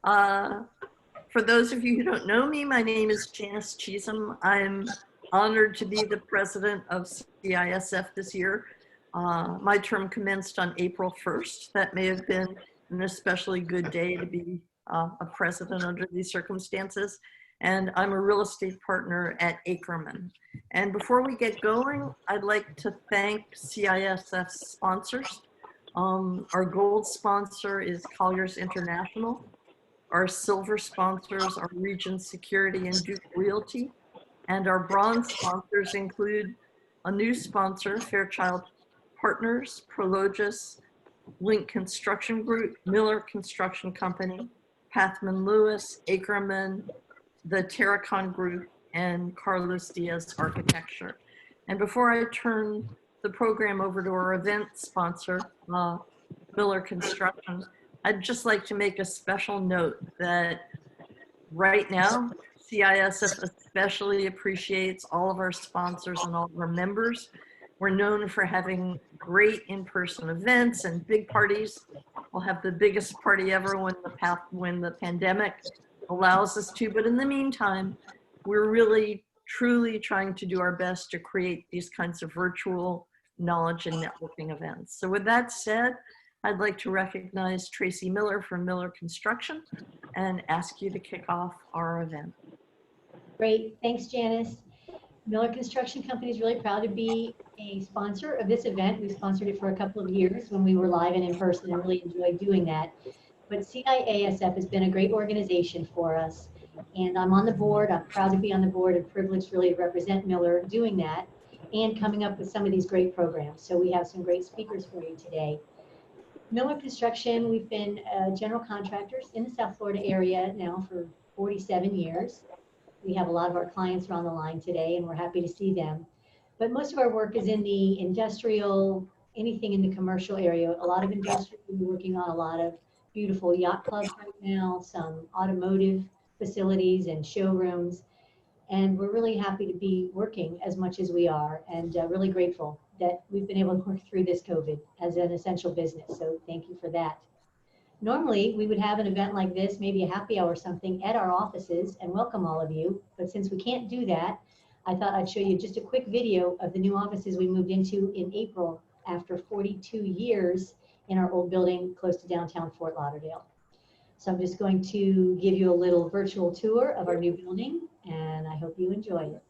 Uh, for those of you who don't know me, my name is Janice Chisholm. I'm honored to be the president of CIASF this year. My term commenced on April 1st. That may have been an especially good day to be a president under these circumstances. And I'm a real estate partner at Ackerman. And before we get going, I'd like to thank CISF sponsors. Our gold sponsor is Colliers International. Our silver sponsors are Region Security and Duke Realty. And our bronze sponsors include a new sponsor, Fairchild Partners, Prologis, Link Construction Group, Miller Construction Company, Pathman Lewis, Ackerman, the Terracon Group, and Carlos Diaz Architecture. And before I turn the program over to our event sponsor, Miller Construction, I'd just like to make a special note that right now, CISF especially appreciates all of our sponsors and all of our members. We're known for having great in-person events and big parties. We'll have the biggest party ever when the pandemic allows us to, but in the meantime, we're really truly trying to do our best to create these kinds of virtual knowledge and networking events. So with that said, I'd like to recognize Tracy Miller from Miller Construction and ask you to kick off our event. Great, thanks Janice. Miller Construction Company is really proud to be a sponsor of this event. We sponsored it for a couple of years when we were live and in person and really enjoyed doing that. But CIASF has been a great organization for us. And I'm on the board. I'm proud to be on the board and privileged really to represent Miller doing that and coming up with some of these great programs. So we have some great speakers for you today. Miller Construction, we've been general contractors in the South Florida area now for 47 years. We have a lot of our clients are on the line today and we're happy to see them. But most of our work is in the industrial, anything in the commercial area. A lot of industrial, we're working on a lot of beautiful yacht clubs right now, some automotive facilities and showrooms. And we're really happy to be working as much as we are and really grateful that we've been able to work through this COVID as an essential business. So thank you for that. Normally, we would have an event like this, maybe a happy hour or something at our offices and welcome all of you. But since we can't do that, I thought I'd show you just a quick video of the new offices we moved into in April after 42 years in our old building close to downtown Fort Lauderdale. So I'm just going to give you a little virtual tour of our new building and I hope you enjoy it.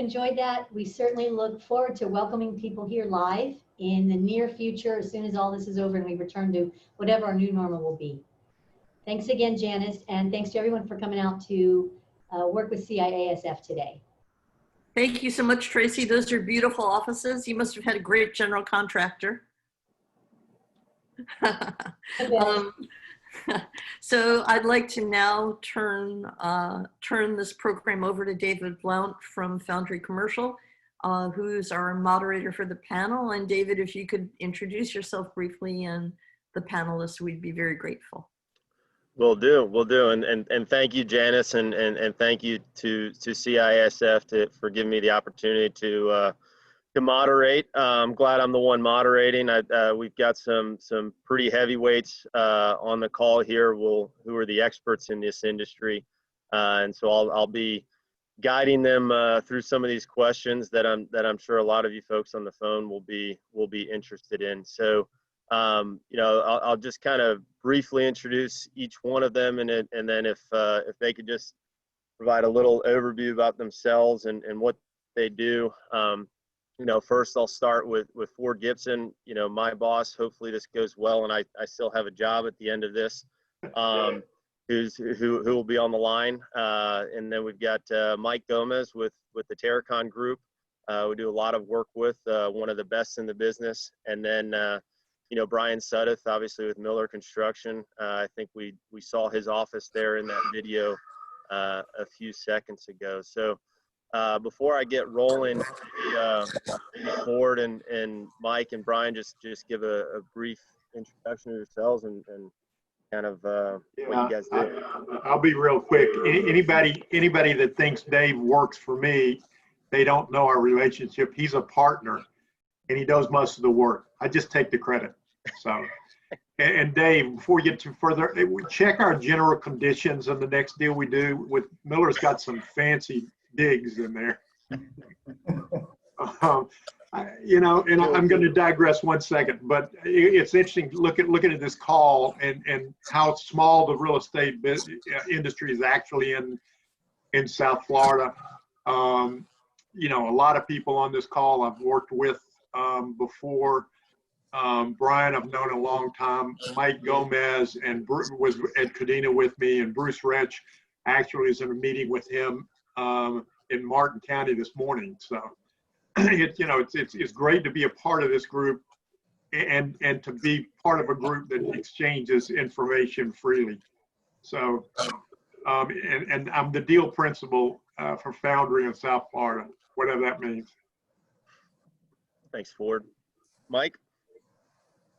Enjoyed that. We certainly look forward to welcoming people here live in the near future as soon as all this is over and we return to whatever our new normal will be. Thanks again, Janice, and thanks to everyone for coming out to work with CIASF today. Thank you so much, Tracy. Those are beautiful offices. You must have had a great general contractor. um, so I'd like to now turn this program over to David Blount from Foundry Commercial, who's our moderator for the panel. And David, if you could introduce yourself briefly and the panelists, we'd be very grateful. Will do. And thank you, Janice, and thank you to CIASF for giving me the opportunity to moderate. I'm glad I'm the one moderating. We've got some pretty heavyweights on the call here who are the experts in this industry, and so I'll be guiding them through some of these questions that I'm sure a lot of you folks on the phone will be interested in. So I'll just kind of briefly introduce each one of them, and then if they could just provide a little overview about themselves and what they do. First I'll start with Ford Gibson, my boss. Hopefully this goes well and I still have a job at the end of this, who will be on the line. And then we've got Mike Gomez with the Terracon group. We do a lot of work with, one of the best in the business. And then, Brian Sudduth, obviously with Miller Construction. I think we saw his office there in that video a few seconds ago. So before I get rolling, maybe Ford and Mike and Brian just give a brief introduction to yourselves and kind of what you guys do. I'll be real quick. Anybody that thinks Dave works for me, they don't know our relationship. He's a partner and he does most of the work. I just take the credit. So, and Dave, before we get too further, check our general conditions on the next deal we do with Miller's. Got some fancy digs in there. And I'm going to digress 1 second, but it's interesting looking at this call and how small the real estate industry is actually in South Florida. A lot of people on this call I've worked with before. Brian, I've known a long time. Mike Gomez and Bruce was at Cadena with me, and Bruce Rich actually is in a meeting with him in Martin County this morning. So it's great to be a part of this group and to be part of a group that exchanges information freely. So and I'm the deal principal for Foundry in South Florida, whatever that means. Thanks, Ford. Mike?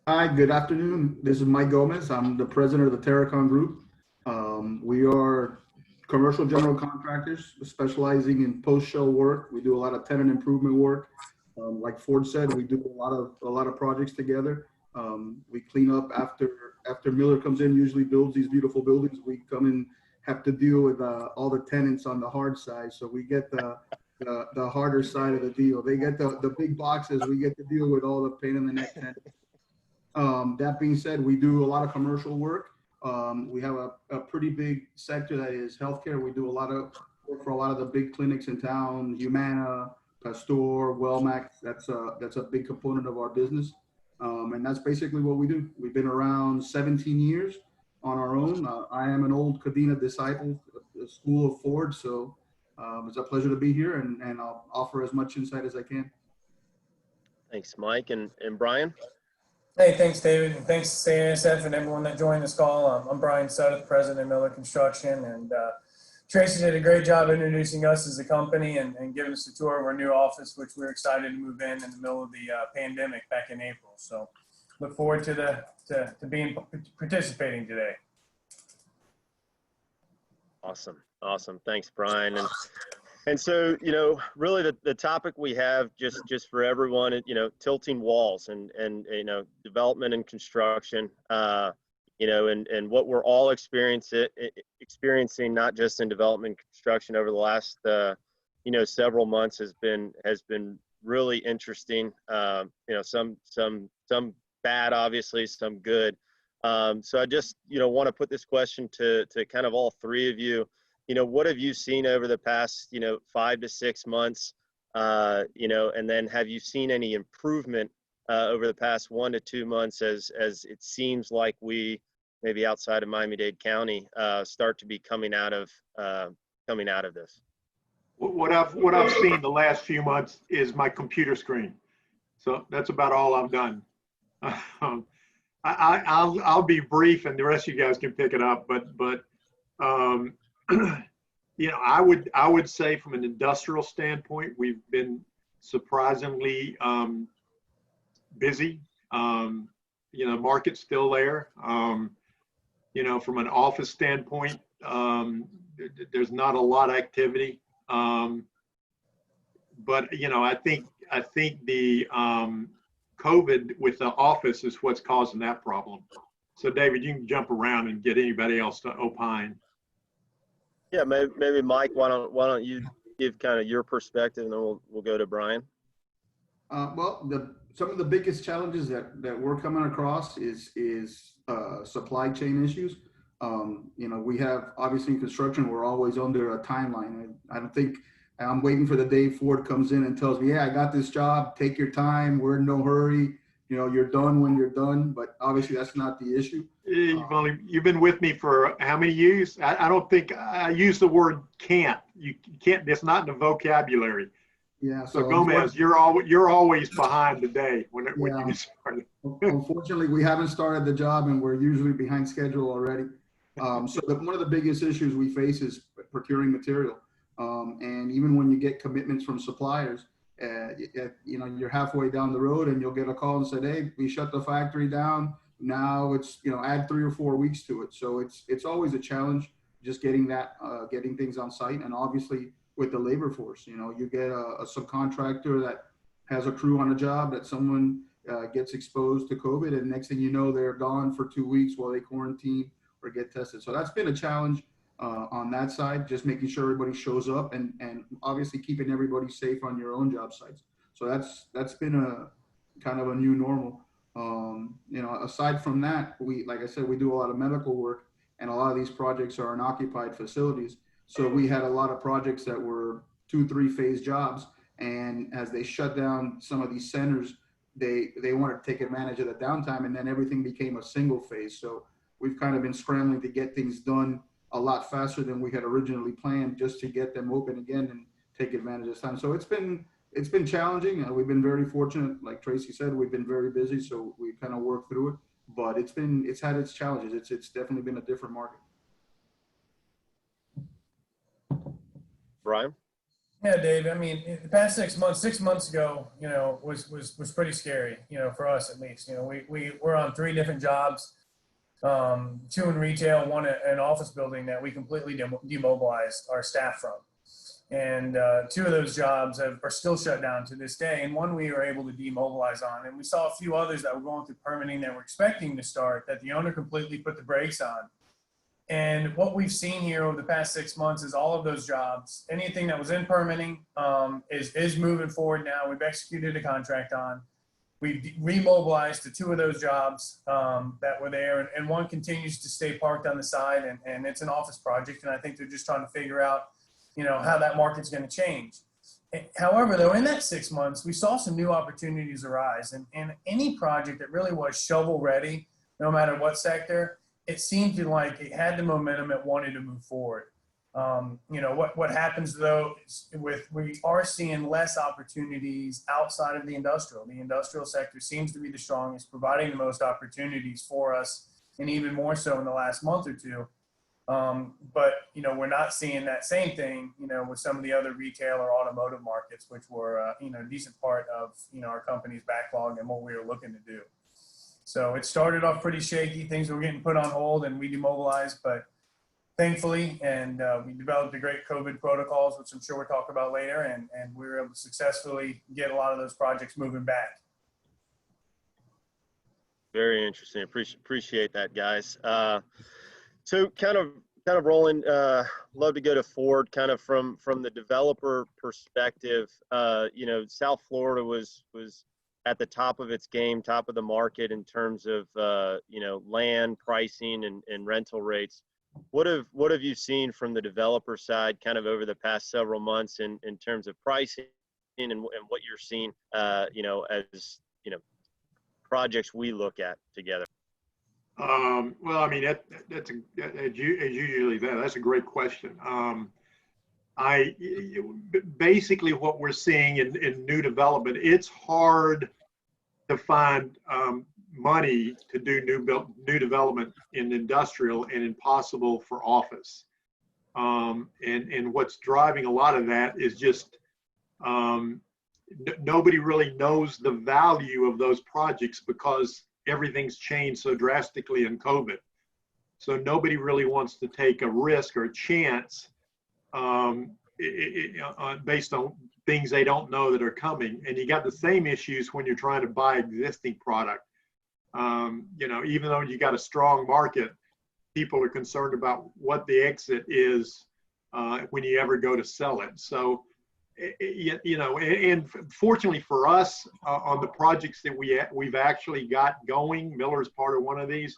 Hi, good afternoon. This is Mike Gomez. I'm the president of the Terracon group. We are commercial general contractors specializing in post-show work. We do a lot of tenant improvement work. Like Ford said, we do a lot of projects together. We clean up after Miller comes in, usually builds these beautiful buildings. We come and have to deal with all the tenants on the hard side. So we get the harder side of the deal. They get the big boxes. We get to deal with all the pain in the neck tenants. That being said, we do a lot of commercial work. We have a pretty big sector that is healthcare. We do a lot of work for a lot of the big clinics in town, Humana, Pasteur, Wellmac. That's a big component of our business. And that's basically what we do. We've been around 17 years on our own. I am an old Cadena disciple, the school of Ford. So it's a pleasure to be here, and I'll offer as much insight as I can. Thanks, Mike. And Brian? Hey, thanks, David, and thanks to CIASF and everyone that joined this call. I'm Brian Sudduth, president of Miller Construction, and Tracy did a great job introducing us as a company and giving us a tour of our new office, which we're excited to move in the middle of the pandemic back in April. So look forward to participating today. Awesome. Thanks, Brian. And so, really the topic we have just for everyone, tilting walls and development and construction, and what we're all experiencing, not just in development and construction over the last, several months has been really interesting. Some bad, obviously, some good. So I just, want to put this question to kind of all three of you. What have you seen over the past, 5 to 6 months, and then have you seen any improvement over the past 1 to 2 months as it seems like we, maybe outside of Miami-Dade County, start to be coming out of this? what I've seen the last few months is my computer screen. So that's about all I've done. I'll be brief, and the rest of you guys can pick it up. But you know, I would say from an industrial standpoint, we've been surprisingly busy. You know, market's still there. You know, from an office standpoint, there's not a lot of activity. But you know, I think the COVID with the office is what's causing that problem. So David, you can jump around and get anybody else to opine. Yeah, maybe Mike, why don't you give kind of your perspective, and then we'll go to Brian. Well, some of the biggest challenges that we're coming across is supply chain issues. You know, we have, obviously in construction, we're always under a timeline. I don't think I'm waiting for the day Ford comes in and tells me, yeah, I got this job, take your time, we're in no hurry, you know, you're done when you're done. But obviously that's not the issue. You've been with me for how many years? I don't think I use the word can't. You can't, it's not in the vocabulary. Yeah. So Gomez, you're always behind the day when Yeah. you started. Unfortunately, we haven't started the job and we're usually behind schedule already. So one of the biggest issues we face is procuring material. And even when you get commitments from suppliers, you know, you're halfway down the road and you'll get a call and say, hey, we shut the factory down. Now it's, you know, add 3 or 4 weeks to it. So it's always a challenge just getting getting things on site. And obviously with the labor force, you know, you get a subcontractor that has a crew on a job that someone gets exposed to COVID, and next thing you know, they're gone for 2 weeks while they quarantine or get tested. So that's been a challenge on that side, just making sure everybody shows up and obviously keeping everybody safe on your own job sites. So that's been a kind of a new normal. You know, aside from that, like I said, we do a lot of medical work, and a lot of these projects are in occupied facilities. So we had a lot of projects that were 2-3 phase jobs, and as they shut down some of these centers, they wanted to take advantage of the downtime, and then everything became a single phase. So we've kind of been scrambling to get things done a lot faster than we had originally planned, just to get them open again and take advantage of this time. So it's been challenging. We've been very fortunate, like Tracy said, we've been very busy, so we kind of worked through it. But it's had its challenges. It's definitely been a different market. Brian? Yeah, Dave. I mean, the past 6 months ago, you know, was pretty scary, you know, for us at least. You know, we were on 3 different jobs, 2 in retail, 1 at an office building that we completely demobilized our staff from. And 2 of those jobs are still shut down to this day, and 1 we were able to demobilize on. And we saw a few others that were going through permitting that were expecting to start, that the owner completely put the brakes on. And what we've seen here over the past 6 months is all of those jobs, anything that was in permitting is moving forward now. We've executed a contract on. We've remobilized to 2 of those jobs that were there, and 1 continues to stay parked on the side, and it's an office project. And I think they're just trying to figure out, you know, how that market's going to change. However, though, in that 6 months, we saw some new opportunities arise, and any project that really was shovel ready, no matter what sector, it seemed like it had the momentum it wanted to move forward. You know, what happens though is we are seeing less opportunities outside of the industrial. The industrial sector seems to be the strongest, providing the most opportunities for us, and even more so in the last month or 2. But, you know, we're not seeing that same thing, you know, with some of the other retail or automotive markets, which were, you know, a decent part of, you know, our company's backlog and what we were looking to do. So it started off pretty shaky. Things were getting put on hold and we demobilized, but thankfully, and we developed the great COVID protocols, which I'm sure we'll talk about later, and we were able to successfully get a lot of those projects moving back. Very interesting. Appreciate that, guys. So kind of rolling, love to go to Ford, kind of from the developer perspective. You know, South Florida was at the top of its game, top of the market in terms of, you know, land pricing and rental rates. What have you seen from the developer side kind of over the past several months in terms of pricing and what you're seeing, you know, as, you know, projects we look at together? Well, I mean, that's usually that's a great question. basically what we're seeing in new development, it's hard to find money to do new development in industrial and impossible for office. And what's driving a lot of that is just nobody really knows the value of those projects because everything's changed so drastically in COVID. So nobody really wants to take a risk or a chance based on things they don't know that are coming. And you got the same issues when you're trying to buy existing product. Even though you got a strong market, people are concerned about what the exit is when you ever go to sell it. So, and fortunately for us, on the projects that we've actually got going, Miller's part of one of these,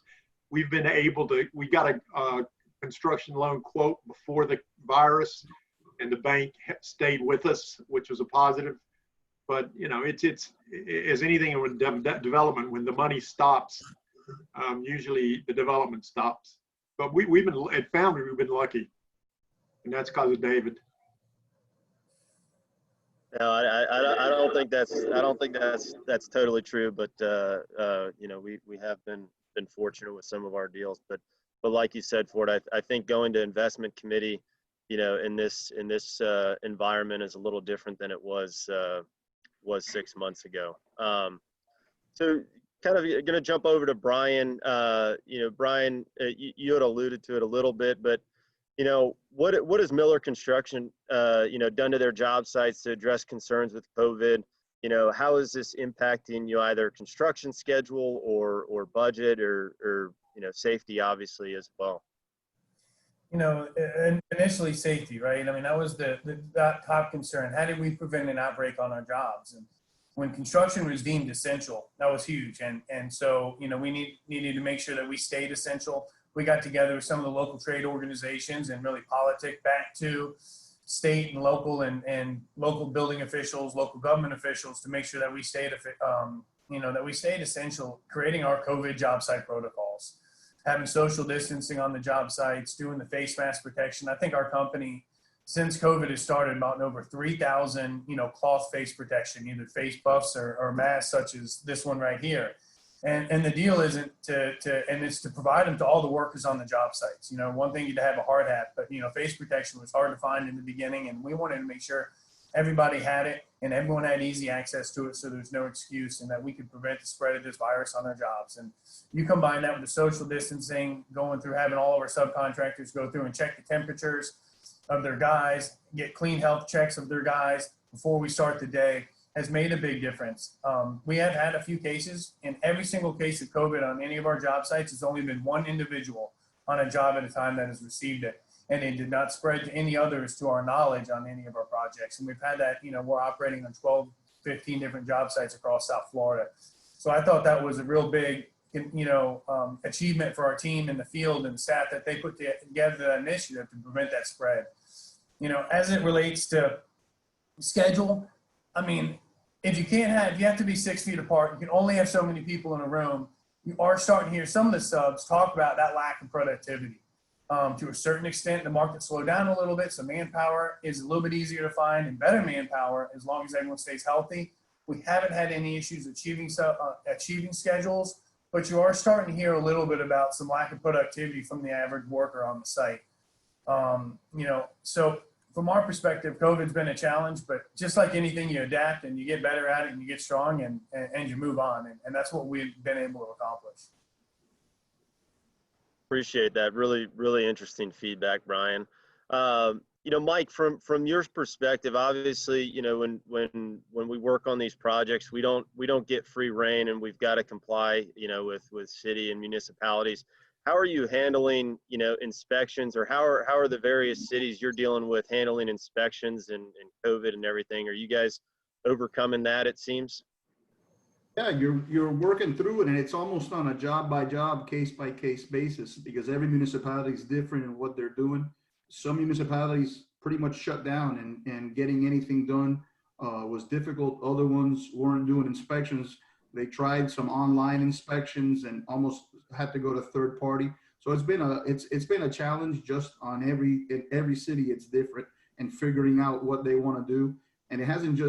we've been able to, we got a construction loan quote before the virus, and the bank stayed with us, which was a positive. But it's as anything with development, when the money stops, usually the development stops. But we've been at Foundry, we've been lucky, and that's because of David. No, I don't think that's totally true. But we have been fortunate with some of our deals. But like you said, Ford, I think going to investment committee, in this environment is a little different than it was 6 months ago. So kind of going to jump over to Brian. Brian, you had alluded to it a little bit, but what has Miller Construction done to their job sites to address concerns with COVID? How is this impacting either construction schedule or budget or safety, obviously, as well? Initially safety, right? I mean, that was the top concern. How did we prevent an outbreak on our jobs? And when construction was deemed essential, that was huge. And so, we needed to make sure that we stayed essential. We got together with some of the local trade organizations and really politic back to state and local and local building officials, local government officials to make sure that we stayed, essential, creating our COVID job site protocols, having social distancing on the job sites, doing the face mask protection. I think our company, since COVID has started, about over 3,000, cloth face protection, either face buffs or masks such as this one right here. And the deal isn't it's to provide them to all the workers on the job sites. One thing you to have a hard hat, but face protection was hard to find in the beginning, and we wanted to make sure everybody had it and everyone had easy access to it, so there's no excuse, and that we could prevent the spread of this virus on their jobs. And you combine that with the social distancing, going through, having all of our subcontractors go through and check the temperatures of their guys, get clean health checks of their guys before we start the day, has made a big difference. We have had a few cases. In every single case of COVID on any of our job sites, it's only been one individual on a job at a time that has received it. And it did not spread to any others to our knowledge on any of our projects. And we've had that, we're operating on 12, 15 different job sites across South Florida. So I thought that was a real big, achievement for our team in the field and the staff, that they put together that initiative to prevent that spread. As it relates to schedule, I mean, if you have to be 6 feet apart, you can only have so many people in a room. You are starting to hear some of the subs talk about that lack of productivity. To a certain extent, the market slowed down a little bit, so manpower is a little bit easier to find, and better manpower as long as everyone stays healthy. We haven't had any issues achieving schedules, but you are starting to hear a little bit about some lack of productivity from the average worker on the site. So from our perspective, COVID's been a challenge, but just like anything, you adapt and you get better at it and you get strong and you move on. And that's what we've been able to accomplish. Appreciate that. Really, really interesting feedback, Brian. Mike, from your perspective, obviously, when we work on these projects, we don't get free rein, and we've got to comply, with city and municipalities. How are you handling, inspections, or how are the various cities you're dealing with handling inspections and COVID and everything? Are you guys overcoming that, it seems? Yeah, you're working through it, and it's almost on a job by job, case by case basis, because every municipality is different in what they're doing. Some municipalities pretty much shut down, and getting anything done was difficult. Other ones weren't doing inspections. They tried some online inspections and almost had to go to third party. So it's been a challenge just on every city. It's different, and figuring out what they want to do. And it hasn't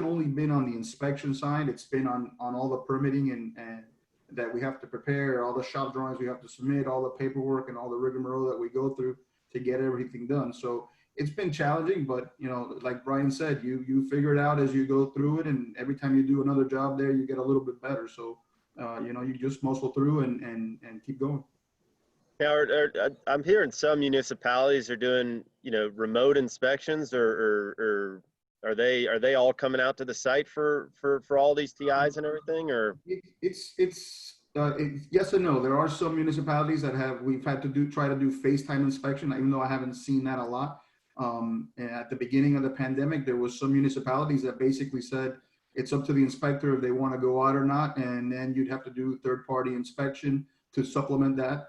only been on the inspection side, it's been on all the permitting and that we have to prepare, all the shop drawings we have to submit, all the paperwork and all the rigmarole that we go through to get everything done. So it's been challenging, but you know, like Brian said, you figure it out as you go through it, and every time you do another job there, you get a little bit better. So you know, you just muscle through and keep going. Now, I'm hearing some municipalities are doing, you know, remote inspections, or are they all coming out to the site for all these TIs and everything, or? It's yes and no. There are some municipalities that we've had to try to do FaceTime inspection, even though I haven't seen that a lot. And at the beginning of the pandemic, there was some municipalities that basically said it's up to the inspector if they want to go out or not, and then you'd have to do third-party inspection to supplement that.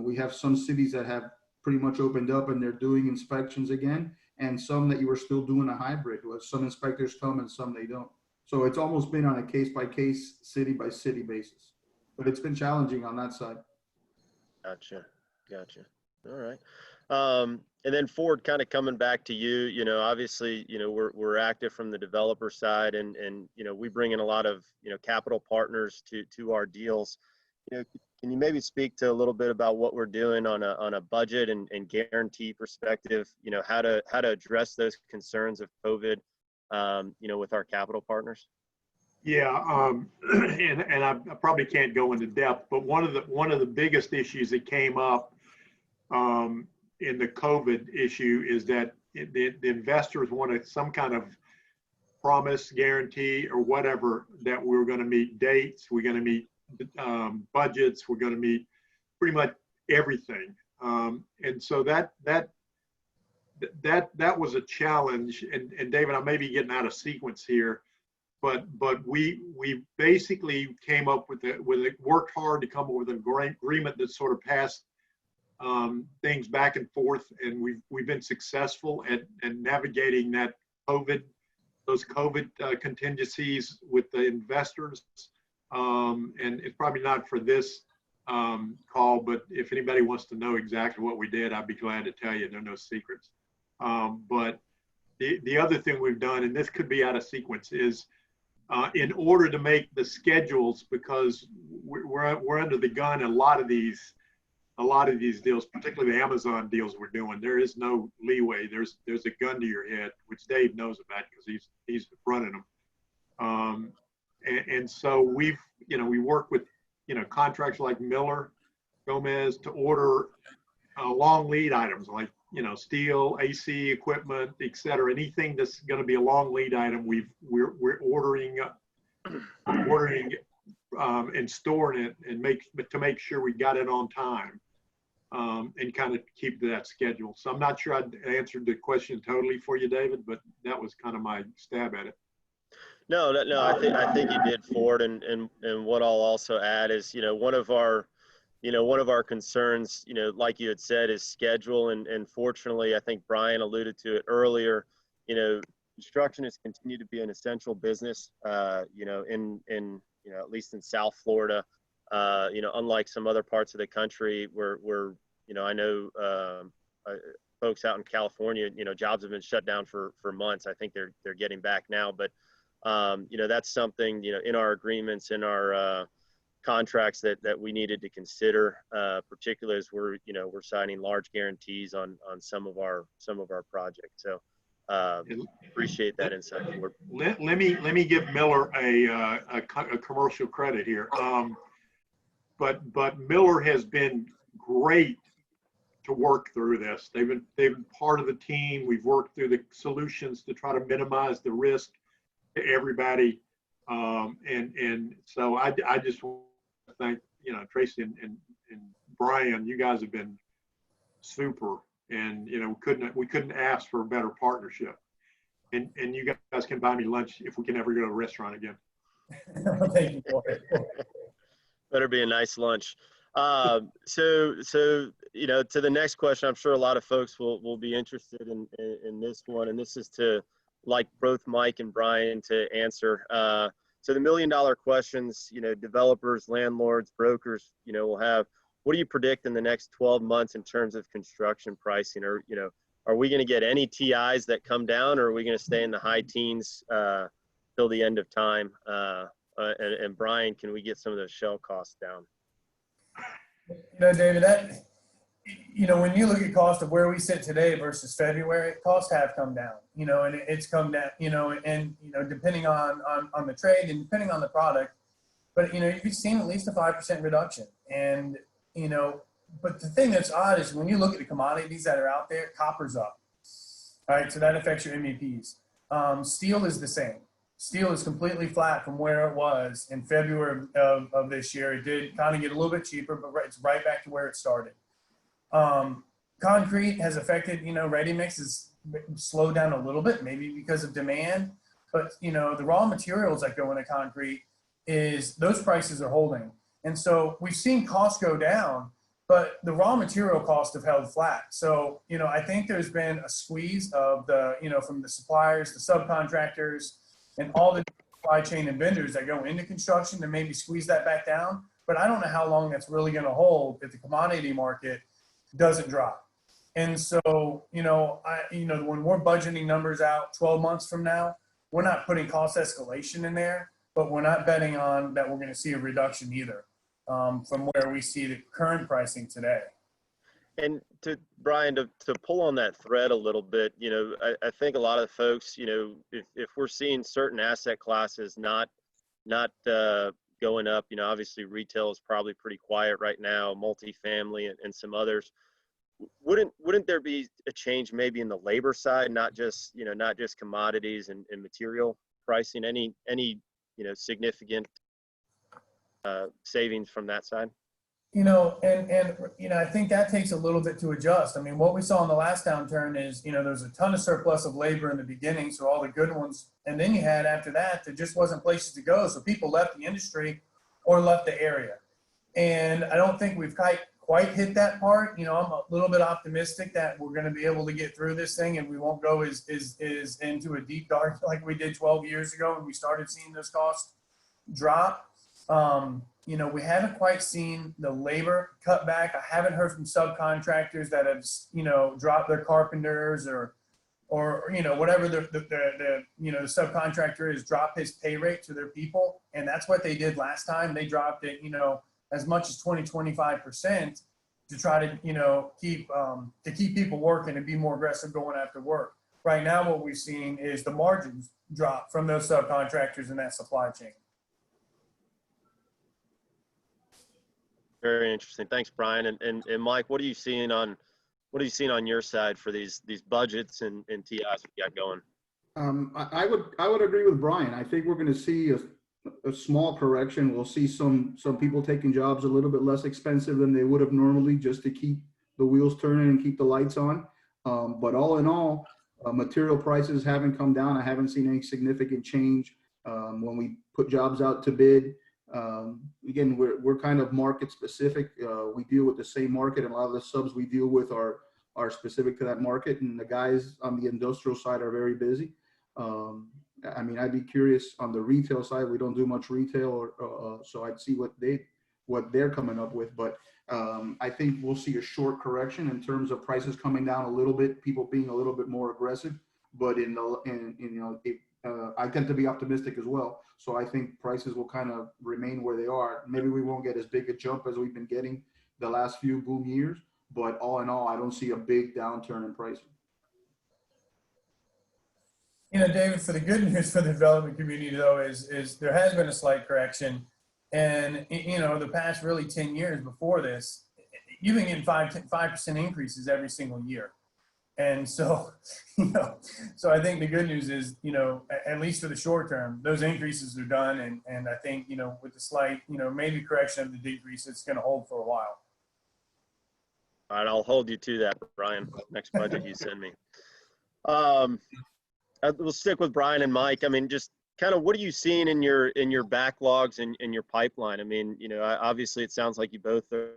We have some cities that have pretty much opened up and they're doing inspections again, and some that you were still doing a hybrid, where some inspectors come and some they don't. So it's almost been on a case-by-case, city-by-city basis, but it's been challenging on that side. Gotcha. All right. And then Ford, kind of coming back to you, you know, obviously, you know, we're active from the developer side, and you know, we bring in a lot of, you know, capital partners to our deals. You know, can you maybe speak to a little bit about what we're doing on a budget and guarantee perspective, you know, how to address those concerns of COVID, you know, with our capital partners? Yeah, and I probably can't go into depth, but one of the biggest issues that came up in the COVID issue is that the investors wanted some kind of promise, guarantee, or whatever, that we're going to meet dates, we're going to meet budgets, we're going to meet pretty much everything, and so that was a challenge. And David, I may be getting out of sequence here, but we basically came up with it, worked hard to come up with an agreement that sort of passed things back and forth, and we've been successful at navigating those COVID contingencies with the investors. And it's probably not for this call, but if anybody wants to know exactly what we did, I'd be glad to tell you. There are no secrets. But the other thing we've done, and this could be out of sequence, is in order to make the schedules, because we're under the gun in a lot of these deals, particularly the Amazon deals we're doing. There is no leeway. There's a gun to your head, which Dave knows about because he's running them. And so we work with, you know, contractors like Miller, Gomez to order long lead items like, you know, steel, AC equipment, et cetera. Anything that's going to be a long lead item, we're ordering and storing it and to make sure we got it on time, and kind of keep to that schedule. So I'm not sure I answered the question totally for you, David, but that was kind of my stab at it. No, I think you did, Ford. And what I'll also add is, you know, one of our concerns, you know, like you had said, is schedule. And fortunately, I think Brian alluded to it earlier, you know, construction has continued to be an essential business, you know, in you know, at least in South Florida, you know, unlike some other parts of the country where you know, I know folks out in California, you know, jobs have been shut down for months. I think they're getting back now, but you know, that's something, you know, in our agreements, in our contracts that we needed to consider, particularly as we're signing large guarantees on some of our projects. So appreciate that insight. Let me give Miller a commercial credit here. But Miller has been great to work through this. They've been part of the team. We've worked through the solutions to try to minimize the risk to everybody. And so I just want to thank, you know, Tracy and Brian. You guys have been super, and you know, we couldn't ask for a better partnership. And you guys can buy me lunch if we can ever go to a restaurant again. Thank you for it. Better be a nice lunch. So you know, to the next question, I'm sure a lot of folks will be interested in this one, and this is to, like, both Mike and Brian to answer. So the $1 million questions, you know, developers, landlords, brokers, you know, will have. What do you predict in the next 12 months in terms of construction pricing? Or, you know, are we going to get any TIs that come down, or are we going to stay in the high teens till the end of time? And Brian, can we get some of those shell costs down? David, when you look at cost of where we sit today versus February, costs have come down, and it's come down, and depending on the trade and depending on the product, but you've seen at least a 5% reduction. And but the thing that's odd is when you look at the commodities that are out there, copper's up. All right, so that affects your MEPs. Steel is the same. Steel is completely flat from where it was in February of this year. It did kind of get a little bit cheaper, but it's right back to where it started. Concrete has affected, ready mix has slowed down a little bit, maybe because of demand, but the raw materials that go into concrete those prices are holding. And so we've seen costs go down, but the raw material costs have held flat. So, I think there's been a squeeze of from the suppliers, the subcontractors, and all the supply chain and vendors that go into construction to maybe squeeze that back down. But I don't know how long that's really going to hold if the commodity market doesn't drop. And so, when we're budgeting numbers out 12 months from now, we're not putting cost escalation in there, but we're not betting on that we're going to see a reduction either from where we see the current pricing today. And to Brian, to pull on that thread a little bit, I think a lot of folks, if we're seeing certain asset classes not going up, obviously retail is probably pretty quiet right now, multifamily and some others. Wouldn't there be a change maybe in the labor side, not just commodities and material pricing? Any significant savings from that side? I think that takes a little bit to adjust. I mean, what we saw in the last downturn is, there's a ton of surplus of labor in the beginning, so all the good ones, and then you had after that, there just wasn't places to go, so people left the industry or left the area. And I don't think we've quite hit that part. I'm a little bit optimistic that we're going to be able to get through this thing and we won't go as into a deep dark like we did 12 years ago when we started seeing those costs drop. We haven't quite seen the labor cut back. I haven't heard from subcontractors that have, dropped their carpenters or whatever the subcontractor is, drop his pay rate to their people. And that's what they did last time. They dropped it, as much as 20-25% to try to, keep people working and be more aggressive going after work. Right now, what we've seen is the margins drop from those subcontractors in that supply chain. Very interesting. Thanks, Brian. And Mike, what are you seeing on your side for these budgets and TIs we got going? I would agree with Brian. I think we're going to see a small correction. We'll see some people taking jobs a little bit less expensive than they would have normally, just to keep the wheels turning and keep the lights on. But all in all, material prices haven't come down. I haven't seen any significant change when we put jobs out to bid. Again, we're kind of market specific. We deal with the same market, and a lot of the subs we deal with are specific to that market, and the guys on the industrial side are very busy. I mean, I'd be curious on the retail side. We don't do much retail, so I'd see what they're coming up with. But I think we'll see a short correction in terms of prices coming down a little bit, people being a little bit more aggressive. But I tend to be optimistic as well. So I think prices will kind of remain where they are. Maybe we won't get as big a jump as we've been getting the last few boom years, but all in all, I don't see a big downturn in pricing. David, for the good news for the development community though is there has been a slight correction, and the past really 10 years before this, you've been getting 5% increases every single year. And so, so I think the good news is, at least for the short term, those increases are done. And I think, with the slight, maybe correction of the decrease, it's going to hold for a while. All right, I'll hold you to that, Brian, next budget you send me. We'll stick with Brian and Mike. I mean, just kind of what are you seeing in your backlogs and in your pipeline? I mean, obviously it sounds like you both are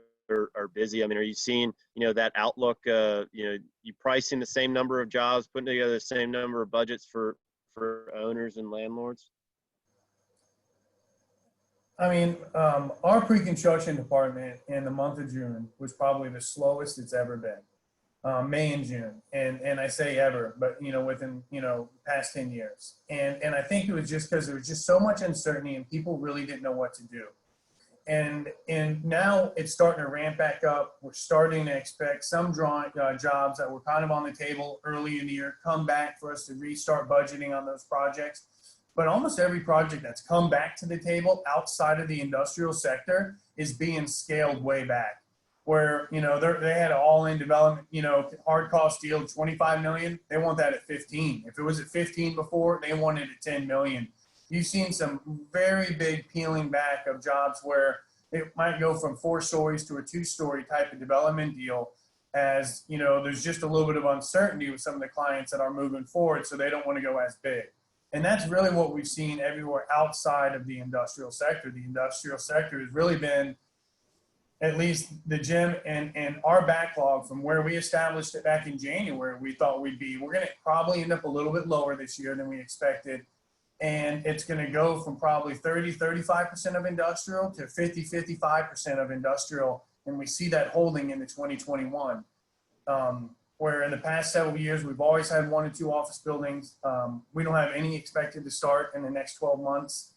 busy. I mean, are you seeing, that outlook, you pricing the same number of jobs, putting together the same number of budgets for owners and landlords? I mean, our pre-construction department in the month of June was probably the slowest it's ever been. May and June. And I say ever, but, within, past 10 years. And I think it was just because there was just so much uncertainty and people really didn't know what to do. And now it's starting to ramp back up. We're starting to expect some jobs that were kind of on the table early in the year come back for us to restart budgeting on those projects. But almost every project that's come back to the table outside of the industrial sector is being scaled way back. Where, they had an all-in development, hard cost deal, 25 million. They want that at 15. If it was at 15 before, they want it at 10 million. You've seen some very big peeling back of jobs where it might go from 4 stories to a 2-story type of development deal, as there's just a little bit of uncertainty with some of the clients that are moving forward, so they don't want to go as big. And that's really what we've seen everywhere outside of the industrial sector. The industrial sector has really been, at least the gym and our backlog from where we established it back in January, we thought we're going to probably end up a little bit lower this year than we expected. And it's going to go from probably 35% of industrial to 55% of industrial. And we see that holding into 2021, where in the past several years, we've always had 1 or 2 office buildings. We don't have any expected to start in the next 12 months.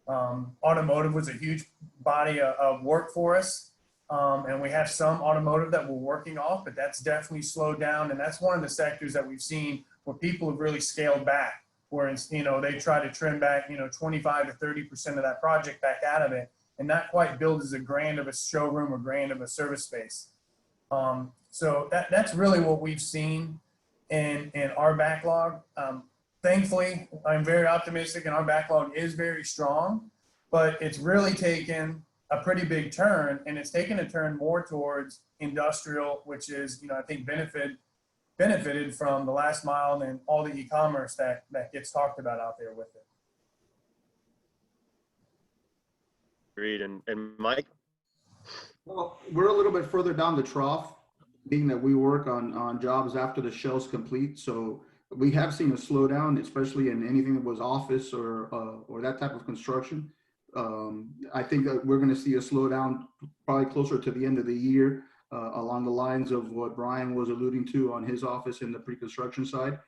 Automotive was a huge body of work for us. And we have some automotive that we're working off, but that's definitely slowed down. And that's one of the sectors that we've seen where people have really scaled back. Where, they try to trim back, 25 to 30% of that project back out of it, and not quite build as a grand of a showroom or grand of a service space. So that's really what we've seen in our backlog. Thankfully, I'm very optimistic, and our backlog is very strong, but it's really taken a pretty big turn, and it's taken a turn more towards industrial, which is, I think benefited from the last mile and all the e-commerce that gets talked about out there with it. Agreed. And Mike? Well, we're a little bit further down the trough, being that we work on jobs after the shell's complete. So we have seen a slowdown, especially in anything that was office or that type of construction. I think that we're going to see a slowdown probably closer to the end of the year, along the lines of what Brian was alluding to on his office in the pre-construction side.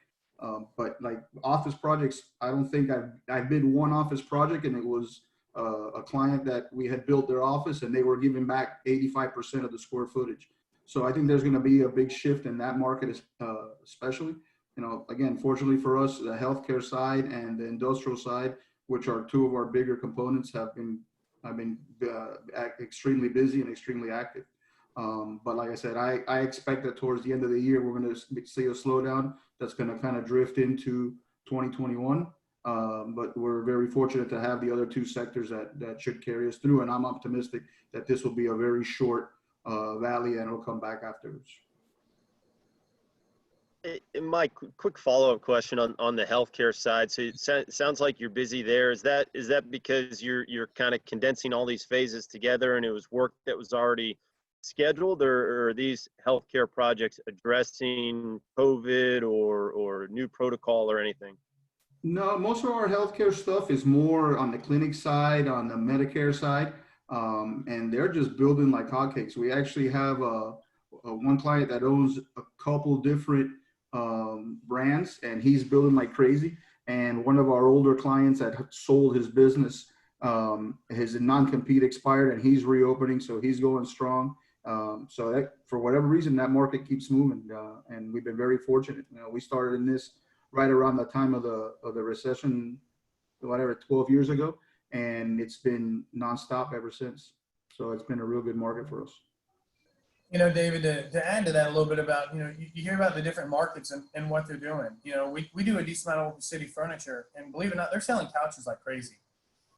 But like office projects, I don't think I've bid 1 office project, and it was a client that we had built their office, and they were giving back 85% of the square footage. So I think there's going to be a big shift in that market, especially. Again, fortunately for us, the healthcare side and the industrial side, which are 2 of our bigger components, have been extremely busy and extremely active. But like I said, I expect that towards the end of the year, we're going to see a slowdown that's going to kind of drift into 2021. But we're very fortunate to have the other 2 sectors that should carry us through. And I'm optimistic that this will be a very short valley, and it'll come back afterwards. Mike, quick follow-up question on the healthcare side. So it sounds like you're busy there. Is that because you're kind of condensing all these phases together, and it was work that was already scheduled, or are these healthcare projects addressing COVID or new protocol or anything? No, most of our healthcare stuff is more on the clinic side, on the Medicare side, and they're just building like hotcakes. We actually have one client that owns a couple different brands, and he's building like crazy. And one of our older clients that sold his business, his non-compete expired, and he's reopening, so he's going strong. So that, for whatever reason, that market keeps moving, and we've been very fortunate. We started in this right around the time of the recession, 12 years ago, and it's been nonstop ever since. So it's been a real good market for us. David, to add to that a little bit about, you hear about the different markets and what they're doing. We do a decent amount of city furniture, and believe it or not, they're selling couches like crazy.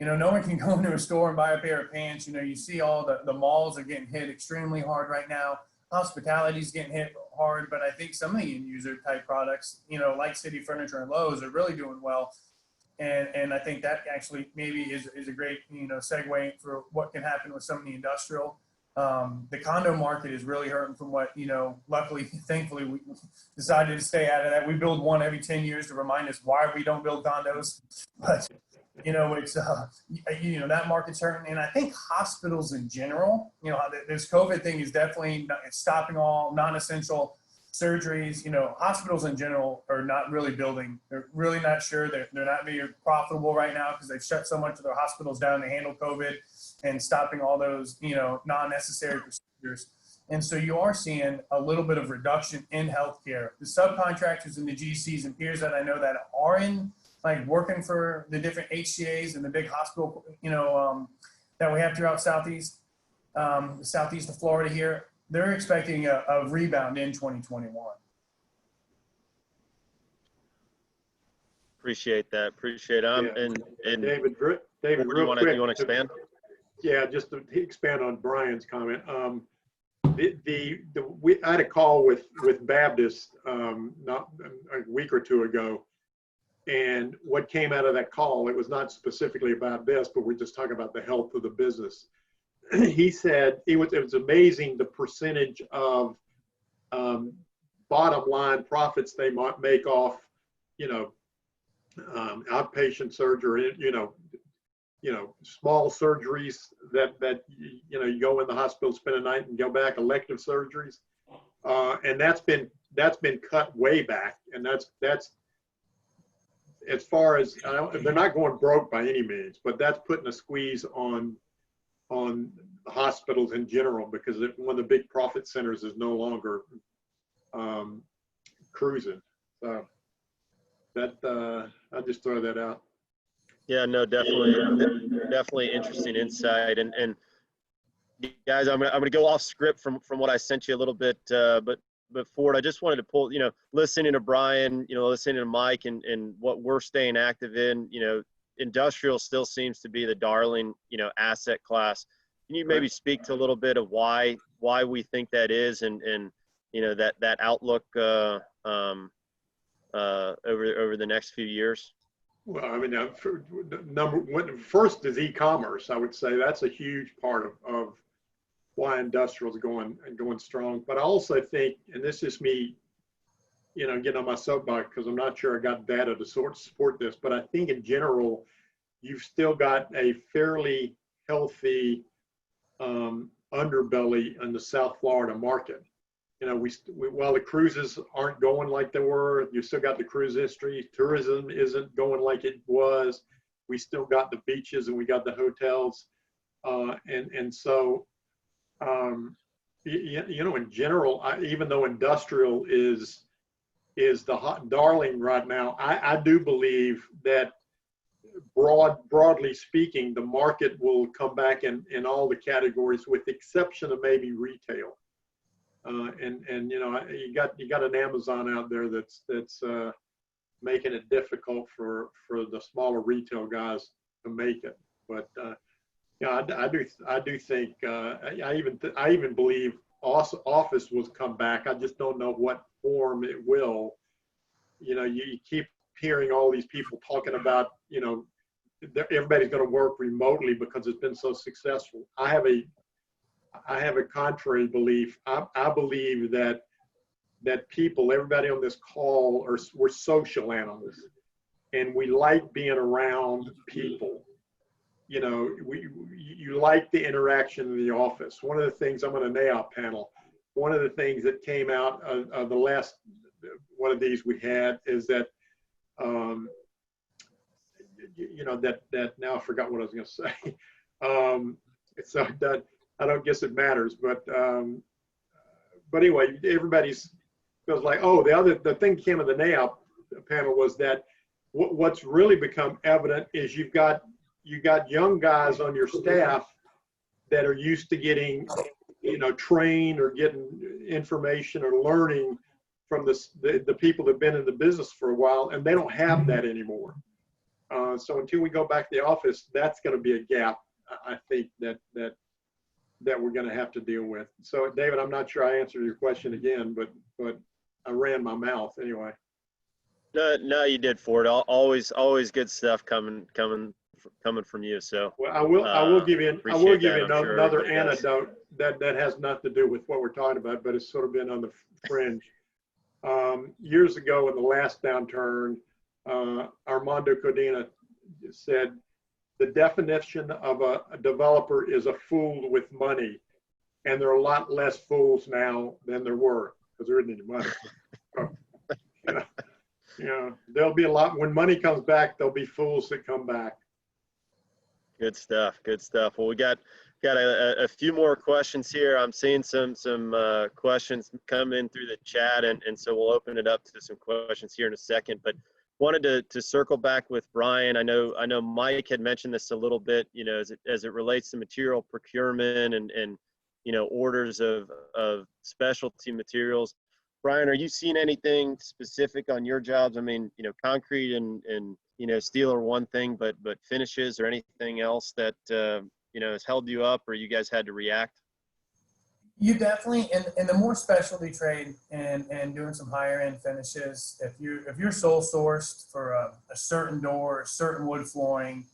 No one can go into a store and buy a pair of pants. You see all the malls are getting hit extremely hard right now. Hospitality is getting hit hard, but I think some of the end user type products, like City Furniture and Lowe's, are really doing well. And I think that actually maybe is a great, segue for what can happen with some of the industrial. The condo market is really hurting from what, luckily, thankfully, we decided to stay out of that. We build one every 10 years to remind us why we don't build condos. But, it's, that market's hurting. And I think hospitals in general, this COVID thing is definitely stopping all non-essential surgeries, hospitals in general are not really building. They're really not sure. They're not very profitable right now because they've shut so much of their hospitals down to handle COVID and stopping all those, non-necessary procedures. And so you are seeing a little bit of reduction in healthcare. The subcontractors and the GCs and peers that I know that are in, like, working for the different HCAs and the big hospital, that we have throughout Southeast of Florida here, they're expecting a rebound in 2021. Appreciate that. Appreciate it. Yeah. And David, do you real want quick. to expand? Yeah, just to expand on Brian's comment. We I had a call with Baptist not a week or two ago, and what came out of that call, it was not specifically about this, but we're just talking about the health of the business. He said it was amazing the percentage of bottom line profits they might make off, outpatient surgery, small surgeries that you go in the hospital, spend a night and go back, elective surgeries, and that's been cut way back, and that's as far as they're not going broke by any means, but that's putting a squeeze on hospitals in general, because one of the big profit centers is no longer cruising. So that I'll just throw that out. Yeah, no, definitely interesting insight. And guys, I'm gonna go off script from what I sent you a little bit, but Ford, I just wanted to pull, listening to Brian, listening to Mike, and what we're staying active in, industrial still seems to be the darling, asset class. Can you maybe speak to a little bit of why we think that is, and that outlook over the next few years? Well, I mean, first is e-commerce. I would say that's a huge part of why industrial is going strong. But I also think, and this is me, getting on my soapbox because I'm not sure I got data to support this, but I think in general, you've still got a fairly healthy underbelly in the South Florida market. While the cruises aren't going like they were, you still got the cruise industry. Tourism isn't going like it was. We still got the beaches and we got the hotels, and so in general, even though industrial is the hot darling right now, I do believe that broadly speaking, the market will come back in all the categories, with the exception of maybe retail. You got an Amazon out there that's making it difficult for the smaller retail guys to make it. But I do think I even believe office will come back. I just don't know what form it will. You keep hearing all these people talking about everybody's going to work remotely because it's been so successful. I have a contrary belief. I believe that everybody on this call we're social animals, and we like being around people. You like the interaction in the office. One of the things, I'm on a NAIOP panel. One of the things that came out of the last one of these we had is that that now I forgot what I was going to say. So that I don't guess it matters, but anyway, everybody's feels like, oh, the thing that came in the NAIOP panel was that what's really become evident is you got young guys on your staff that are used to getting trained or getting information or learning from the people that have been in the business for a while, and they don't have that anymore. So until we go back to the office, that's going to be a gap, I think, that we're going to have to deal with. So, David, I'm not sure I answered your question again, but I ran my mouth anyway. No, you did, Ford. Always good stuff coming from you. So, well, I will give you another sure anecdote that has nothing to do with what we're talking about, but it's sort of been on the fringe. Years ago, in the last downturn, Armando Codina said, the definition of a developer is a fool with money, and there are a lot less fools now than there were. because there isn't any money. So, there'll be a lot, when money comes back, there'll be fools that come back. Good stuff. Good stuff. Well, we got a few more questions here. I'm seeing some questions come in through the chat, and so we'll open it up to some questions here in a second. But wanted to circle back with Brian. I know Mike had mentioned this a little bit, as it relates to material procurement and orders of specialty materials. Brian, are you seeing anything specific on your jobs? I mean, concrete and steel are one thing, but finishes or anything else that has held you up, or you guys had to react? You definitely, in the more specialty trade and doing some higher end finishes, if you're sole sourced for a certain door, a certain wood flooring,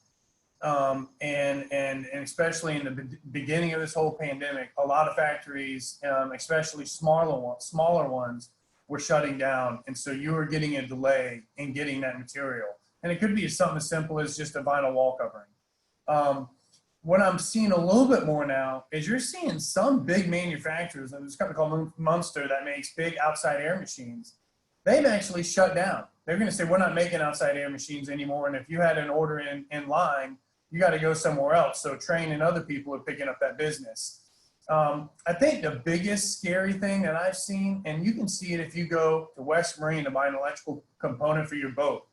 and especially in the beginning of this whole pandemic, a lot of factories, especially smaller ones, were shutting down, and so you were getting a delay in getting that material. And it could be something as simple as just a vinyl wall covering. What I'm seeing a little bit more now is you're seeing some big manufacturers, and there's a company called Munster that makes big outside air machines. They've actually shut down. They're going to say, we're not making outside air machines anymore. And if you had an order in line, you got to go somewhere else. So Train and other people are picking up that business. I think the biggest scary thing that I've seen, and you can see it if you go to West Marine to buy an electrical component for your boat,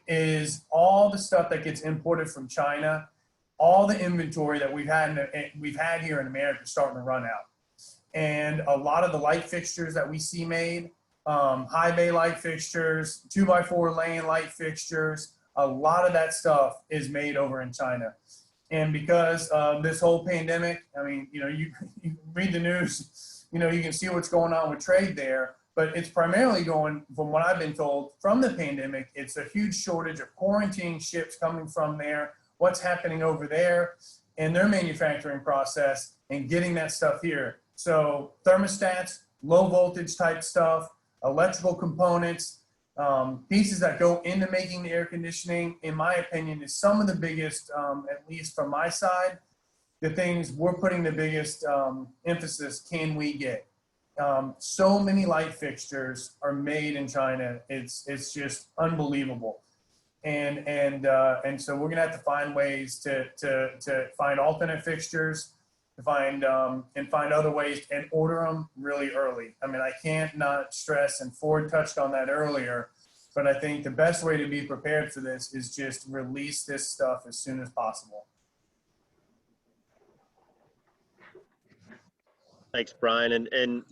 is all the stuff that gets imported from China. All the inventory that we've had here in America is starting to run out. And a lot of the light fixtures that we see made, high bay light fixtures, 2x4 lane light fixtures, a lot of that stuff is made over in China. And because of this whole pandemic, I mean, you read the news, you can see what's going on with trade there, but it's primarily going, from what I've been told, from the pandemic. It's a huge shortage of quarantine ships coming from there, what's happening over there in their manufacturing process, and getting that stuff here. So thermostats, low voltage type stuff, electrical components, pieces that go into making the air conditioning, in my opinion, is some of the biggest, at least from my side, the things we're putting the biggest emphasis, can we get? So many light fixtures are made in China. It's just unbelievable. And so we're gonna have to find ways to find alternate fixtures, to find other ways and order them really early. I mean, I can't not stress, and Ford touched on that earlier, but I think the best way to be prepared for this is just release this stuff as soon as possible. Thanks, Brian. And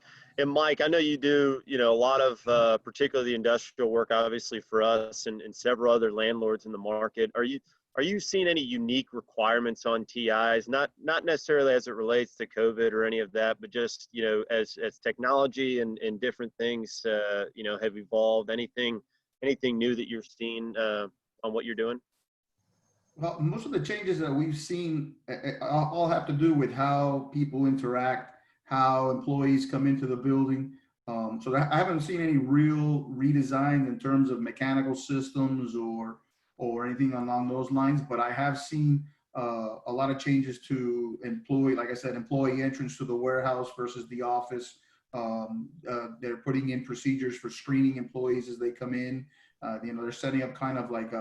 Mike, I know you do, a lot of particularly industrial work, obviously for us and several other landlords in the market. Are you seeing any unique requirements on TIs? Not necessarily as it relates to COVID or any of that, but just, as technology and different things, have evolved. Anything new that you're seeing on what you're doing? Well, most of the changes that we've seen all have to do with how people interact, how employees come into the building. So I haven't seen any real redesign in terms of mechanical systems or anything along those lines, but I have seen a lot of changes to employee entrance to the warehouse versus the office. They're putting in procedures for screening employees as they come in. They're setting up kind of like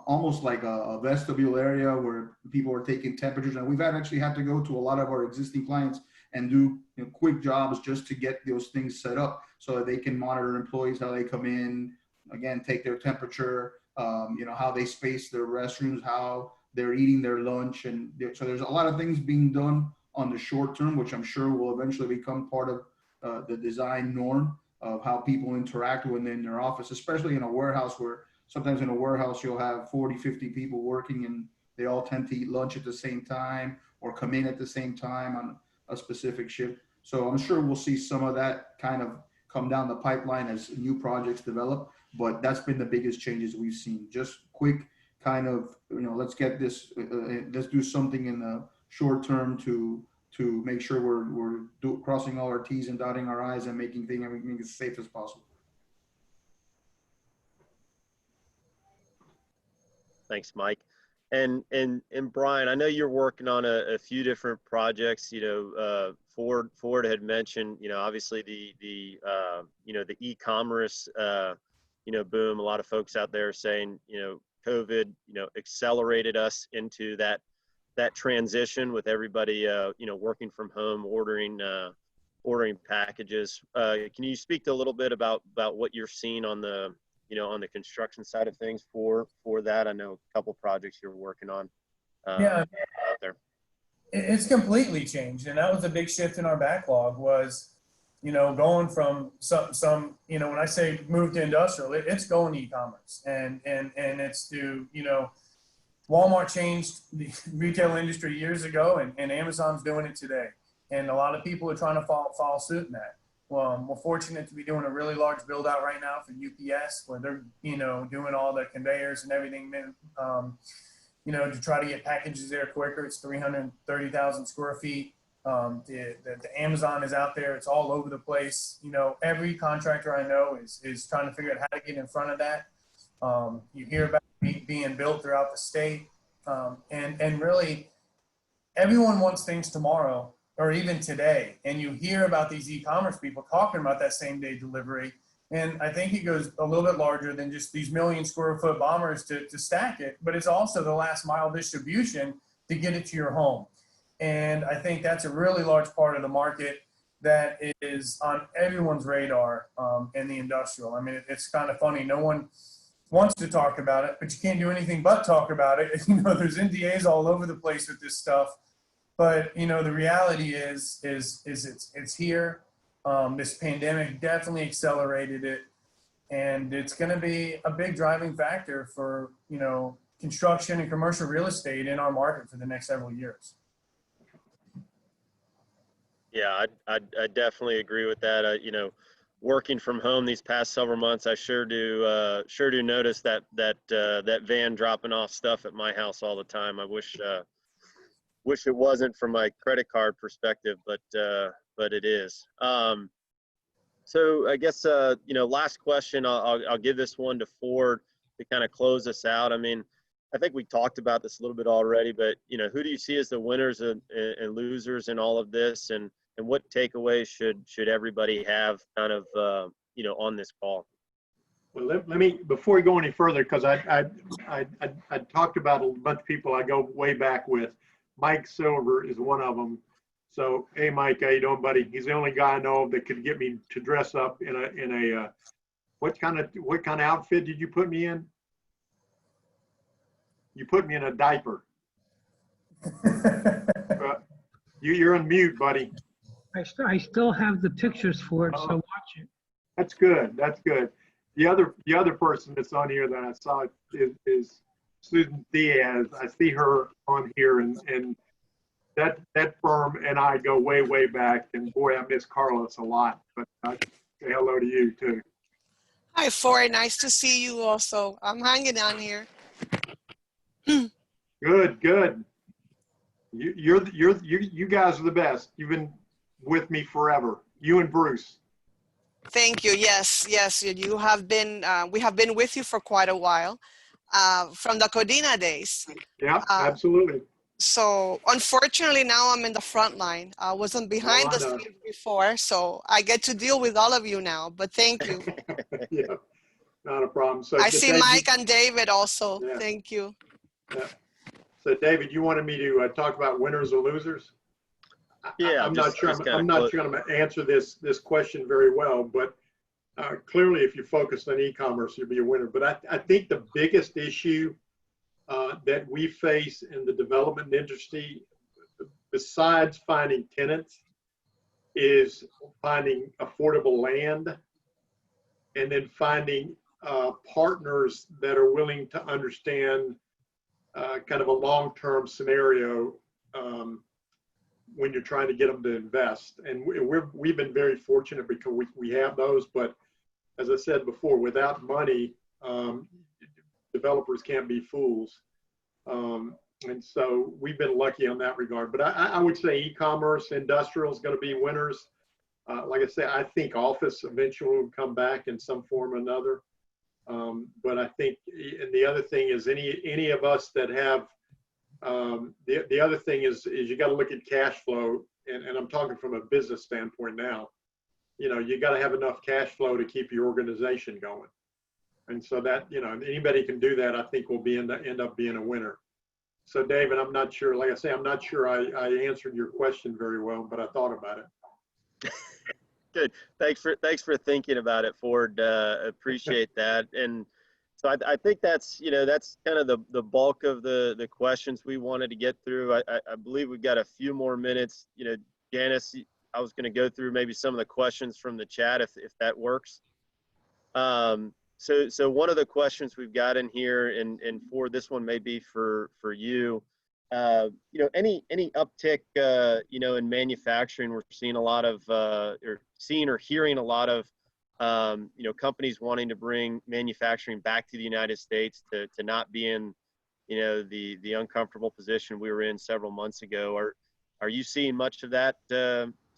almost like a vestibule area where people are taking temperatures, and we've actually had to go to a lot of our existing clients and do quick jobs just to get those things set up so that they can monitor employees, how they come in, again, take their temperature, how they space their restrooms, how they're eating their lunch. And so there's a lot of things being done on the short term, which I'm sure will eventually become part of the design norm of how people interact when they're in their office, especially in a warehouse where sometimes in a warehouse you'll have 40, 50 people working and they all tend to eat lunch at the same time or come in at the same time on a specific shift. So I'm sure we'll see some of that kind of come down the pipeline as new projects develop, but that's been the biggest changes we've seen. Just quick kind of, let's get this, let's do something in the short term to make sure we're crossing all our T's and dotting our I's and making everything as safe as possible. Thanks, Mike. And Brian, I know you're working on a few different projects. You know, Ford had mentioned, you know, obviously the e-commerce boom. A lot of folks out there saying, you know, COVID, you know, accelerated us into that transition with everybody working from home, ordering packages. Can you speak to a little bit about what you're seeing on the construction side of things for that? I know a couple projects you're working on out there. It's completely changed, and that was a big shift in our backlog. Was, you know, going from some you know, when I say move to industrial, it's going to e-commerce, and it's to, you know, Walmart changed the retail industry years ago, and Amazon's doing it today, and a lot of people are trying to follow suit in that. Well, we're fortunate to be doing a really large build out right now for UPS, where they're, you know, doing all the conveyors and everything, you know, to try to get packages there quicker. It's 330,000 square feet. The Amazon is out there. It's all over the place. You know, every contractor I know is trying to figure out how to get in front of that. You hear about it being built throughout the state. And really, everyone wants things tomorrow or even today. And you hear about these e-commerce people talking about that same day delivery. And I think it goes a little bit larger than just these 1 million square foot bombers to stack it, but it's also the last mile distribution to get it to your home. And I think that's a really large part of the market that is on everyone's radar in the industrial. I mean, it's kind of funny. No one wants to talk about it, but you can't do anything but talk about it. You know, there's NDAs all over the place with this stuff. But, you know, the reality is it's here. This pandemic definitely accelerated it, and it's going to be a big driving factor for, you know, construction and commercial real estate in our market for the next several years. Yeah, I definitely agree with that. You know, working from home these past several months, I sure do notice that van dropping off stuff at my house all the time. I wish it wasn't from my credit card perspective, but it is. So I guess you know, last question. I'll give this one to Ford to kind of close us out. I mean, I think we talked about this a little bit already, but, you know, who do you see as the winners and losers in all of this, and what takeaways should everybody have kind of you know, on this call? Well, let me, before we go any further, because I talked about a bunch of people I go way back with. Mike Silver is one of them. So, hey, Mike, how you doing, buddy? He's the only guy I know that could get me to dress up in a what kind of outfit did you put me in? You put me in a diaper. You're on mute, buddy. I still have the pictures for it, so watch it. That's good. That's good. The other person that's on here that I saw is Susan Diaz. I see her on here, and that firm and I go way back. And boy, I miss Carlos a lot. But say hello to you too. Hi, Ford. Nice to see you also. I'm hanging on here. Good. You guys are the best. You've been with me forever. You and Bruce. Thank you. Yes. You have been. We have been with you for quite a while, from the Codina days. Yeah, absolutely. So unfortunately, now I'm in the front line. I wasn't behind the scenes before, so I get to deal with all of you now. But thank you. Yeah, not a problem. So I see Mike and David also. Yeah. Thank you. Yeah. So David, you wanted me to talk about winners or losers? Yeah, I'm not sure I'm going to answer this question very well, but clearly if you focus on e-commerce, you'll be a winner. But I think the biggest issue that we face in the development industry, besides finding tenants, is finding affordable land, and then finding partners that are willing to understand kind of a long-term scenario when you're trying to get them to invest. And we've been very fortunate because we have those, but as I said before, without money, developers can't be fools. And so we've been lucky on that regard. But I would say e-commerce, industrial is going to be winners. Like I say, I think office eventually will come back in some form or another. But I think, and the other thing is any of us that have The other thing is you got to look at cash flow, and I'm talking from a business standpoint now. You know, you got to have enough cash flow to keep your organization going. And so that, you know, anybody can do that, I think will end up being a winner. So David, I'm not sure, like I say, I'm not sure I answered your question very well, but I thought about it. Good. Thanks for thinking about it, Ford. Appreciate that. And so I think that's, you know, that's kind of the bulk of the questions we wanted to get through. I believe we've got a few more minutes. You know, Janice, I was going to go through maybe some of the questions from the chat if that works. So one of the questions we've got in here, and Ford, this one may be for you. You know, any uptick, you know, in manufacturing? We're seeing a lot of, or hearing a lot of, you know, companies wanting to bring manufacturing back to the United States to not be in, you know, the uncomfortable position we were in several months ago. Are you seeing much of that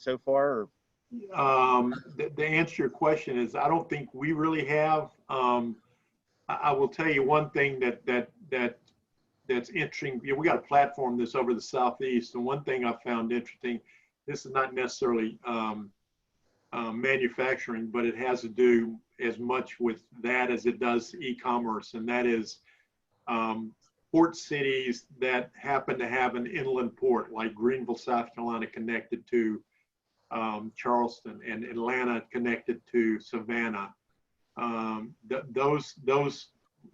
so far? Or? The answer to your question is I don't think we really have. I will tell you one thing that's interesting. You know, we got to platform this over the Southeast, and one thing I found interesting, this is not necessarily manufacturing, but it has to do as much with that as it does e-commerce, and that is port cities that happen to have an inland port, like Greenville, South Carolina, connected to Charleston, and Atlanta connected to Savannah. Those,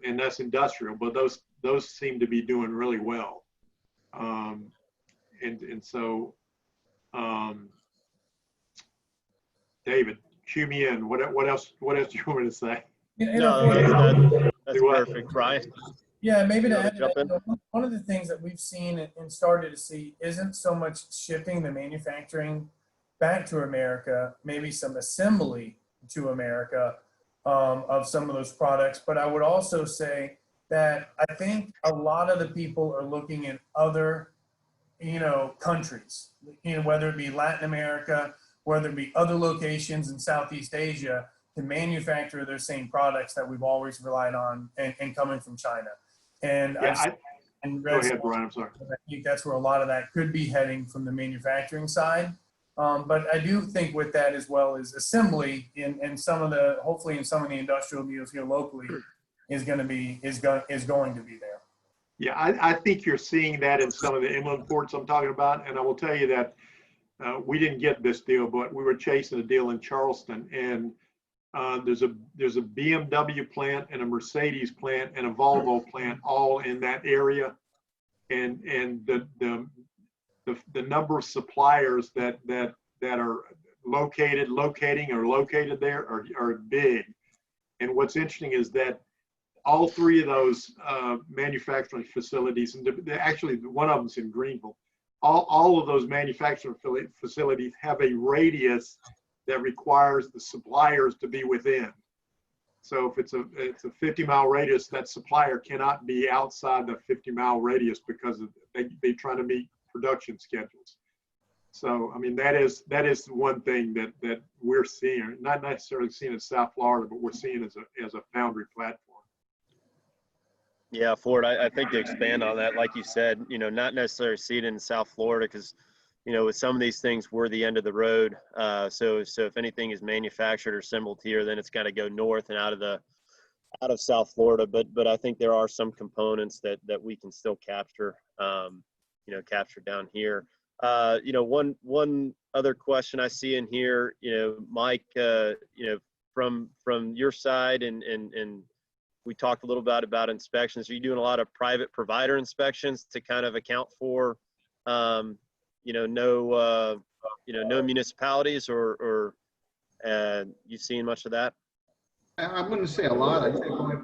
and that's industrial, but those seem to be doing really well. And so, David, cue me in. What else do you want me to say? No, that's perfect, Brian. Yeah, maybe to You wanna add to jump that, in? you know, one of the things that we've seen and started to see isn't so much shipping the manufacturing back to America, maybe some assembly to America of some of those products. But I would also say that I think a lot of the people are looking in other, you know, countries, you know, whether it be Latin America, whether it be other locations in Southeast Asia, to manufacture their same products that we've always relied on and coming from China. And Yeah, go ahead, Brian. I'm sorry. I think that's where a lot of that could be heading from the manufacturing side. But I do think with that as well as assembly in some of the, hopefully in some of the industrial deals here locally is going to be there. Yeah, I think you're seeing that in some of the inland ports I'm talking about. And I will tell you that we didn't get this deal, but we were chasing a deal in Charleston, and there's a BMW plant and a Mercedes plant and a Volvo plant all in that area. And the number of suppliers that are locating there are big. And what's interesting is that all three of those manufacturing facilities, and actually one of them's in Greenville, all of those manufacturing facilities have a radius that requires the suppliers to be within. So if it's a 50-mile radius, that supplier cannot be outside the 50-mile radius because they try to meet production schedules. So I mean that is one thing that we're seeing, not necessarily seeing in South Florida, but we're seeing as a Foundry platform. Yeah, Ford, I think to expand on that, like you said, you know, not necessarily see it in South Florida because, you know, with some of these things, we're the end of the road. So if anything is manufactured or assembled here, then it's got to go north and out of South Florida. But I think there are some components that we can still capture, you know, capture down here. You know, one other question I see in here, you know, Mike, you know, from your side and we talked a little bit about inspections. Are you doing a lot of private provider inspections to kind of account for, you know, no municipalities or you seen much of that? I'm going to say a lot. I'd say probably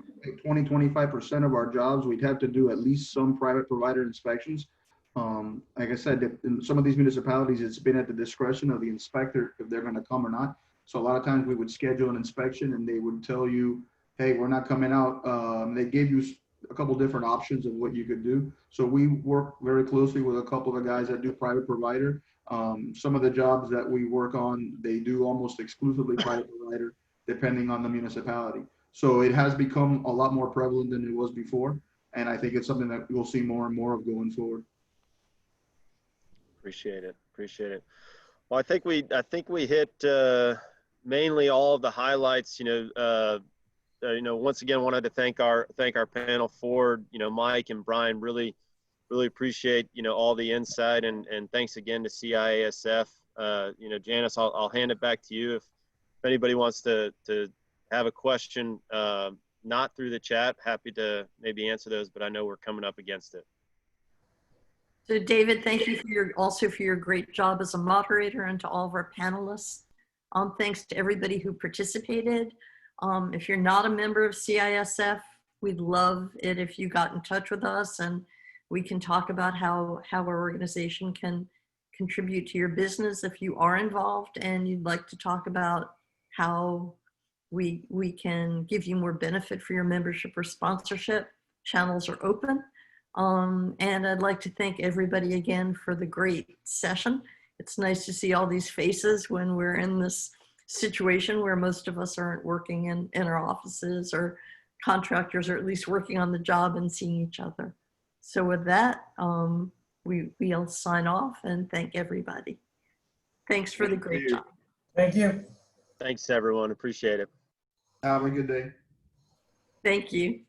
20-25% of our jobs, we'd have to do at least some private provider inspections. Like I said, in some of these municipalities, it's been at the discretion of the inspector if they're going to come or not. So a lot of times we would schedule an inspection and they would tell you, hey, we're not coming out. They gave you a couple different options of what you could do. So we work very closely with a couple of the guys that do private provider. Some of the jobs that we work on, they do almost exclusively private provider, depending on the municipality. So it has become a lot more prevalent than it was before. And I think it's something that we'll see more and more of going forward. Appreciate it. Appreciate it. Well, I think we hit mainly all of the highlights. Once again, wanted to thank our panel for Mike and Brian. Really appreciate all the insight, and thanks again to CIASF. Janice, I'll hand it back to you if anybody wants to have a question, not through the chat. Happy to maybe answer those, but I know we're coming up against it. So David, thank you for your great job as a moderator, and to all of our panelists. Thanks to everybody who participated. If you're not a member of CISF, we'd love it if you got in touch with us, and we can talk about how our organization can contribute to your business. If you are involved and you'd like to talk about how we can give you more benefit for your membership or sponsorship, channels are open. And I'd like to thank everybody again for the great session. It's nice to see all these faces when we're in this situation where most of us aren't working in our offices, or contractors are at least working on the job and seeing each other. So with that, we'll sign off and thank everybody. Thanks for the great job. Thank you. Thanks, everyone. Appreciate it. Have a good day. Thank you.